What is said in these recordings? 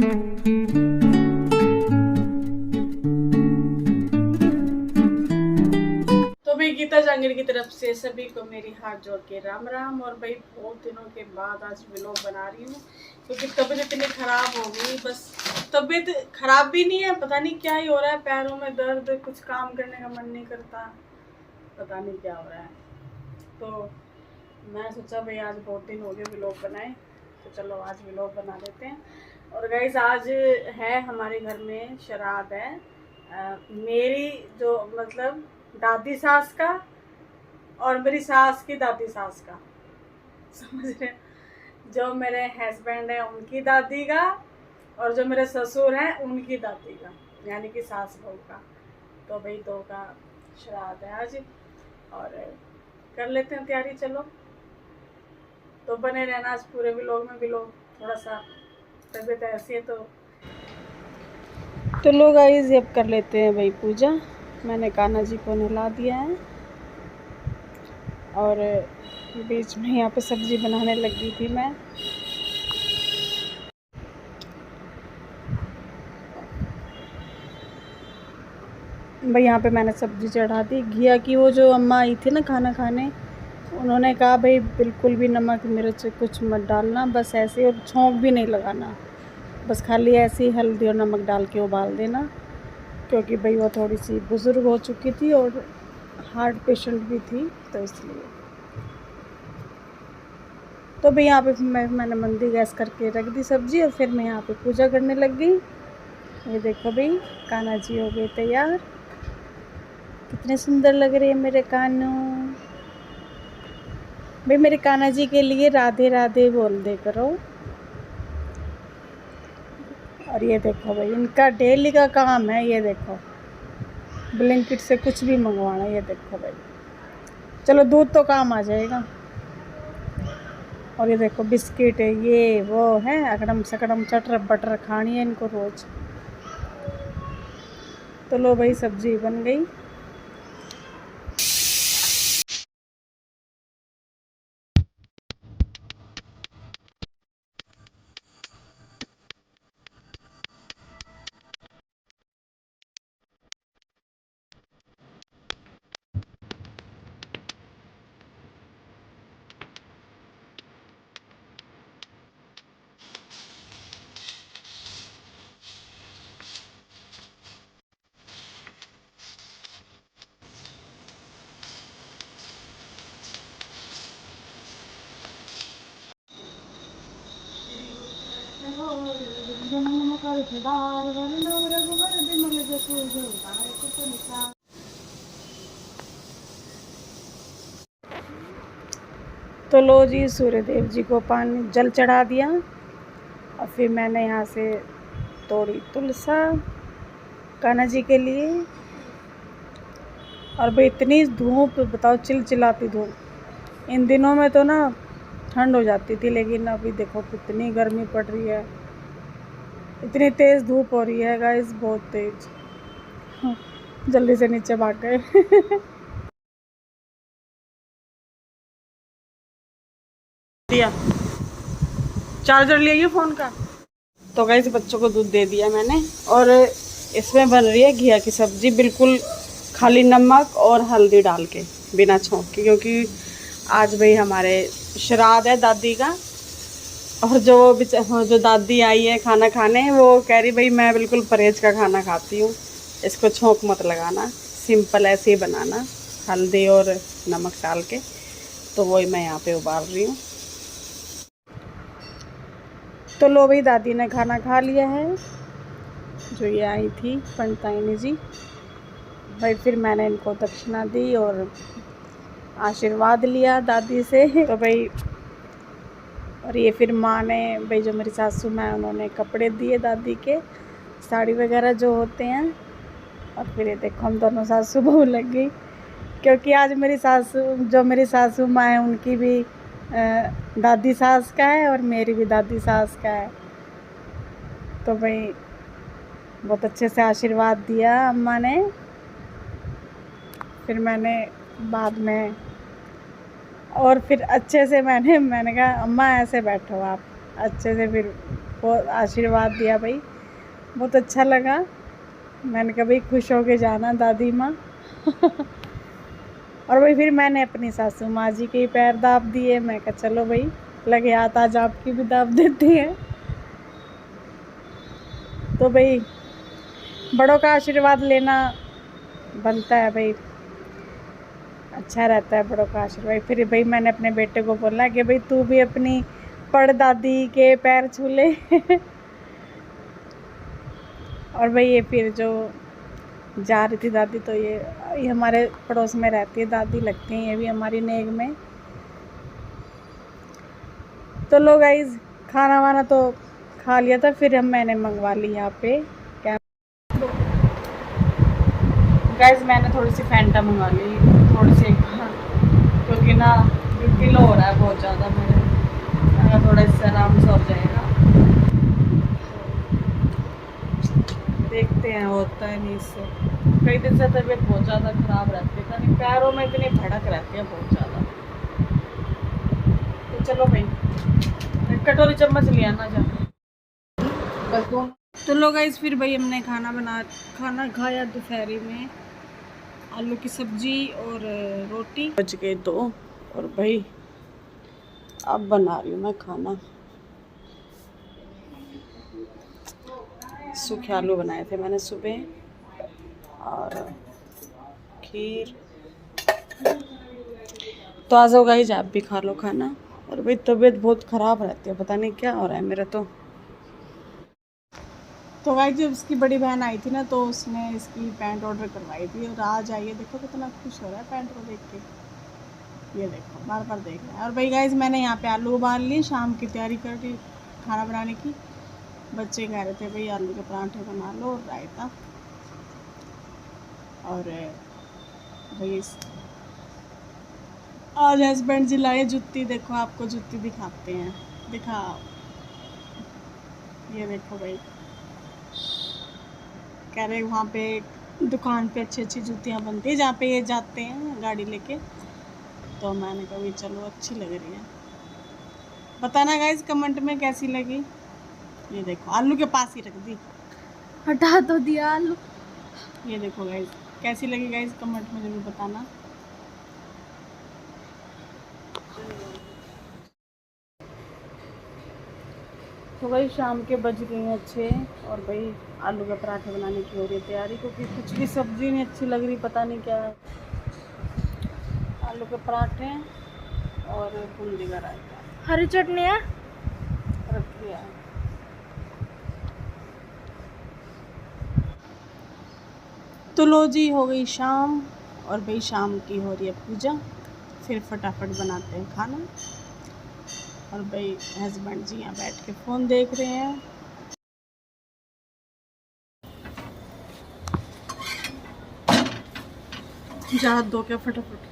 तो भाई गीता जहांगीर की तरफ से सभी को मेरी हाथ जोड़ के राम राम। और भाई बहुत दिनों के बाद आज व्लॉग बना रही हूँ क्योंकि तबीयत इतनी ख़राब हो गई। बस तबीयत ख़राब भी नहीं है, पता नहीं क्या ही हो रहा है, पैरों में दर्द, कुछ काम करने का मन नहीं करता, पता नहीं क्या हो रहा है। तो मैं सोचा भाई आज बहुत दिन हो गए व्लॉग बनाए, तो चलो आज व्लॉग बना लेते हैं। और गाइस आज है हमारे घर में श्राद्ध है, मेरी जो मतलब दादी सास का और मेरी सास की दादी सास का, समझ रहे? जो मेरे हस्बैंड है उनकी दादी का और जो मेरे ससुर हैं उनकी दादी का, यानी कि सास बहू का। तो भाई दो का श्राद्ध है आज और कर लेते हैं तैयारी। चलो तो बने रहना आज पूरे व्लॉग में। व्लॉग थोड़ा सा तबीयत ऐसी है तो लोग गाइस अब कर लेते हैं भाई पूजा। मैंने कान्हा जी को नहला दिया है और बीच में यहाँ पे सब्जी बनाने लगी थी मैं। भाई यहाँ पे मैंने सब्जी चढ़ा दी। घिया की वो जो अम्मा आई थी ना खाना खाने, उन्होंने कहा भाई बिल्कुल भी नमक मिर्च कुछ मत डालना, बस ऐसे, और छौंक भी नहीं लगाना, बस खाली ऐसे ही हल्दी और नमक डाल के उबाल देना। क्योंकि भाई वो थोड़ी सी बुज़ुर्ग हो चुकी थी और हार्ट पेशेंट भी थी, तो इसलिए। तो भाई यहाँ पे मैंने मंदी गैस करके रख दी सब्ज़ी और फिर मैं यहाँ पे पूजा करने लग गई। ये देखो भाई कान्हा जी हो गए तैयार, कितने सुंदर लग रहे हैं मेरे कान्हा। भाई मेरे कान्हा जी के लिए राधे राधे बोल दे करो। और ये देखो भाई इनका डेली का काम है, ये देखो ब्लिंकिट से कुछ भी मंगवाना। ये देखो भाई, चलो दूध तो काम आ जाएगा। और ये देखो बिस्किट है, ये वो है, अकड़म सकड़म चटर बटर खानी है इनको रोज़। तो लो भाई सब्जी बन गई। तो लो जी सूर्य देव जी को पानी जल चढ़ा दिया और फिर मैंने यहाँ से तोड़ी तुलसा कान्हा जी के लिए। और भाई इतनी धूप, बताओ चिलचिलाती धूप। इन दिनों में तो ना ठंड हो जाती थी, लेकिन अभी देखो कितनी गर्मी पड़ रही है, इतनी तेज़ धूप हो रही है गाइस, बहुत तेज़। जल्दी से नीचे भाग गए। दिया चार्जर ले आइए फ़ोन का। तो गाइस बच्चों को दूध दे दिया मैंने और इसमें बन रही है घिया की सब्ज़ी, बिल्कुल खाली नमक और हल्दी डाल के, बिना छौंक के। क्योंकि आज भाई हमारे श्राद्ध है दादी का। और जो दादी आई है खाना खाने, वो कह रही भाई मैं बिल्कुल परहेज का खाना खाती हूँ, इसको छौंक मत लगाना, सिंपल ऐसे ही बनाना हल्दी और नमक डाल के। तो वही मैं यहाँ पे उबाल रही हूँ। तो लो भाई दादी ने खाना खा लिया है, जो ये आई थी पंडिताइनी जी। भाई फिर मैंने इनको दक्षिणा दी और आशीर्वाद लिया दादी से। तो भाई और ये फिर माँ ने, भाई जो मेरी सासू माँ है, उन्होंने कपड़े दिए दादी के, साड़ी वगैरह जो होते हैं। और फिर ये देखो हम दोनों सासू बहू लग गई, क्योंकि आज मेरी सासू माँ है उनकी भी दादी सास का है और मेरी भी दादी सास का है। तो भाई बहुत अच्छे से आशीर्वाद दिया अम्मा ने। फिर मैंने बाद में और फिर अच्छे से मैंने कहा अम्मा ऐसे बैठो आप, अच्छे से फिर बहुत आशीर्वाद दिया भाई, बहुत अच्छा लगा। मैंने कहा भाई खुश होके जाना दादी माँ। और भाई फिर मैंने अपनी सासू माँ जी के पैर दाब दिए। मैं कहा चलो भाई लगे हाथ आज आपकी भी दाब देती है। तो भाई बड़ों का आशीर्वाद लेना बनता है भाई, अच्छा रहता है बड़ों का आशीर्वाद। फिर भाई मैंने अपने बेटे को बोला कि भाई तू भी अपनी परदादी के पैर छू ले। और भाई ये फिर जो जा रही थी दादी, तो ये हमारे पड़ोस में रहती है दादी, लगती हैं ये भी हमारी नेग में। तो लोग गाइस खाना वाना तो खा लिया था, फिर मैंने मंगवा ली यहाँ पे क्या गाइस, मैंने थोड़ी सी फैंटा मंगवा ली, थोड़ी सी, क्योंकि ना बीपी लो हो रहा है बहुत ज़्यादा मेरे, अगर थोड़ा इससे आराम से हो जाएगा। देखते हैं होता है नहीं इससे। कई दिन से तबीयत बहुत ज़्यादा ख़राब रहती है, नहीं पैरों में इतनी भड़क रहती है बहुत ज़्यादा। तो चलो भाई कटोरी चम्मच लिया ना जा बस दो। तो लोग गाइस फिर भाई हमने खाना खाया दोपहरी में, आलू की सब्जी और रोटी। बच गए दो। और भाई अब बना रही हूँ मैं खाना। सूखे आलू बनाए थे मैंने सुबह, और खीर। तो आ जाओ गाइस आप भी खा लो खाना। और भाई तबीयत बहुत ख़राब रहती है, पता नहीं क्या हो रहा है मेरा। तो गाइस जब इसकी बड़ी बहन आई थी ना, तो उसने इसकी पैंट ऑर्डर करवाई थी, और आज आई है। देखो कितना खुश हो रहा है पैंट को देख के, ये देखो बार बार देख रहा है। और भाई गाइस मैंने यहाँ पे आलू उबाल लिए, शाम की तैयारी कर रही खाना बनाने की। बच्चे कह रहे थे भाई आलू के परांठे बना लो और रायता। और भाई आज हस्बैंड जी लाए जुत्ती, देखो आपको जुत्ती दिखाते हैं, दिखाओ। ये देखो भाई, कह रहे वहाँ पे दुकान पे अच्छी अच्छी जूतियाँ बनती है जहाँ पे ये जाते हैं गाड़ी लेके। तो मैंने कहा चलो अच्छी लग रही है, बताना गाइस कमेंट में कैसी लगी। ये देखो आलू के पास ही रख दी, हटा तो दिया आलू। ये देखो गाइस कैसी लगी गाइस, कमेंट में जरूर बताना। तो भाई शाम के बज गए हैं 6, और भाई आलू के पराठे बनाने की हो रही है तैयारी, क्योंकि कुछ भी सब्ज़ी नहीं अच्छी लग रही, पता नहीं क्या है। आलू के पराठे और बूंदी का रायता, हरी चटनी है रखी है। तो लो जी हो गई शाम, और भाई शाम की हो रही है पूजा। फिर फटाफट बनाते हैं खाना। और भाई हस्बैंड जी यहाँ बैठ के फ़ोन देख रहे हैं। जा दो क्या फटाफट।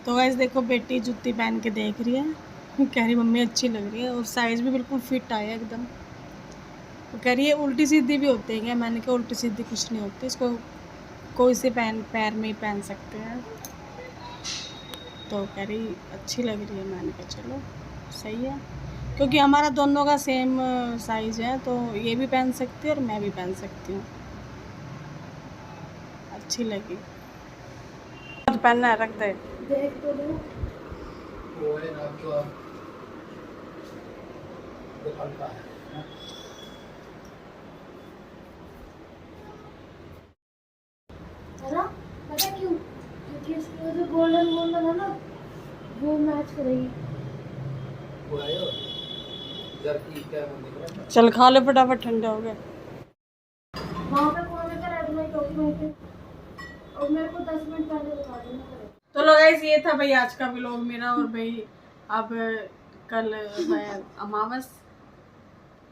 तो वैसे देखो बेटी जूती पहन के देख रही है, कह रही मम्मी अच्छी लग रही है, और साइज़ भी बिल्कुल फिट आया एकदम। तो कह रही है उल्टी सीधी भी होती है क्या? मैंने कहा उल्टी सीधी कुछ नहीं होती, इसको कोई से पैर में ही पहन सकते हैं। तो कह रही अच्छी लग रही है। मैंने कहा चलो सही है, क्योंकि हमारा दोनों का सेम साइज़ है, तो ये भी पहन सकती है और मैं भी पहन सकती हूँ। अच्छी लगी, पहनना है रख दे। देख तो लो पता क्यों? क्योंकि इसकी जो गोल्डन गोल्डन है ना, वो मैच करेगी। चल खा ले फटाफट, ठंडे हो गए। वहाँ पे कौन सा रेड लाइट होगी वहीं पे, और मेरे को 10 मिनट पहले बता देना। तो लोग गाइस ये था भाई आज का व्लॉग मेरा। और भाई अब कल है अमावस,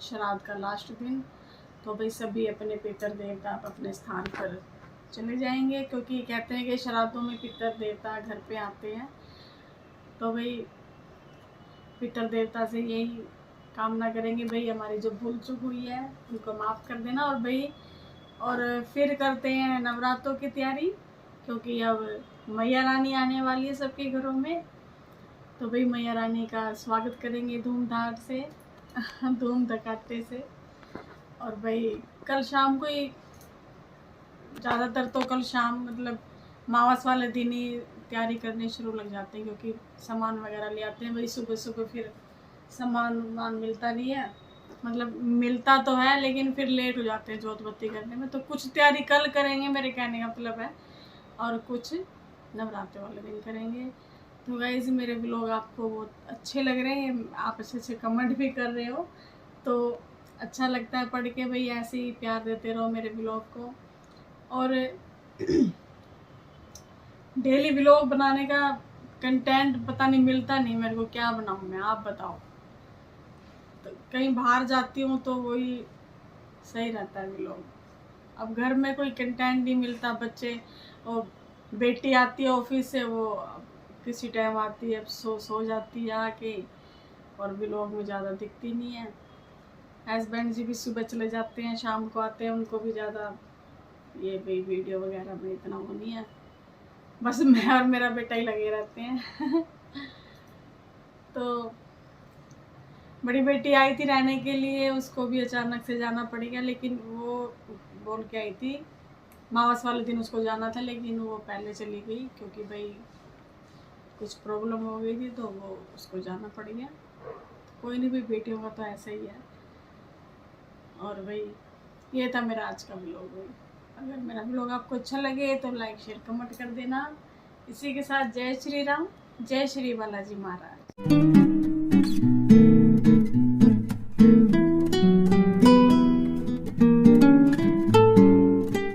श्राद्ध का लास्ट दिन। तो भाई सभी अपने पितर देवता अपने स्थान पर चले जाएंगे, क्योंकि कहते हैं कि श्राद्धों में पितर देवता घर पे आते हैं। तो भाई पितर देवता से यही कामना करेंगे भाई हमारी जो भूल चूक हुई है उनको माफ़ कर देना। और भाई और फिर करते हैं नवरात्रों की तैयारी, क्योंकि अब मैया रानी आने वाली है सबके घरों में। तो भाई मैया रानी का स्वागत करेंगे धूमधाम से धूम धकाते से। और भाई कल शाम को ही, ज़्यादातर तो कल शाम मतलब मावस वाले दिन ही तैयारी करने शुरू लग जाते हैं, क्योंकि सामान वगैरह ले आते हैं। भाई सुबह सुबह फिर सामान मिलता नहीं है, मतलब मिलता तो है लेकिन फिर लेट हो जाते हैं जोत बत्ती करने में। तो कुछ तैयारी कल करेंगे मेरे कहने का मतलब है, और कुछ नवरात्रे वाले दिन करेंगे। तो गाइस मेरे ब्लॉग आपको बहुत अच्छे लग रहे हैं, आप अच्छे अच्छे कमेंट भी कर रहे हो, तो अच्छा लगता है पढ़ के। भाई ऐसे ही प्यार देते रहो मेरे ब्लॉग को। और डेली ब्लॉग बनाने का कंटेंट पता नहीं मिलता नहीं मेरे को, क्या बनाऊँ मैं, आप बताओ। तो कहीं बाहर जाती हूँ तो वही सही रहता है ब्लॉग। अब घर में कोई कंटेंट नहीं मिलता, बच्चे और बेटी आती है ऑफिस से, वो किसी टाइम आती है, सो जाती है आके, और ब्लॉग में ज़्यादा दिखती नहीं है। हस्बैंड जी भी सुबह चले जाते हैं, शाम को आते हैं, उनको भी ज़्यादा ये भाई वीडियो वगैरह में इतना वो नहीं है, बस मैं और मेरा बेटा ही लगे रहते हैं तो बड़ी बेटी आई थी रहने के लिए, उसको भी अचानक से जाना पड़ेगा, लेकिन वो बोल के आई थी मावस वाले दिन उसको जाना था, लेकिन वो पहले चली गई क्योंकि भाई कुछ प्रॉब्लम हो गई थी, तो वो उसको जाना पड़ गया। कोई नहीं, भाई बेटियों का तो ऐसा ही है। और भाई ये था मेरा आज का ब्लॉग। अगर मेरा ब्लॉग आपको अच्छा लगे तो लाइक शेयर कमेंट कर देना। इसी के साथ जय श्री राम, जय श्री बालाजी महाराज।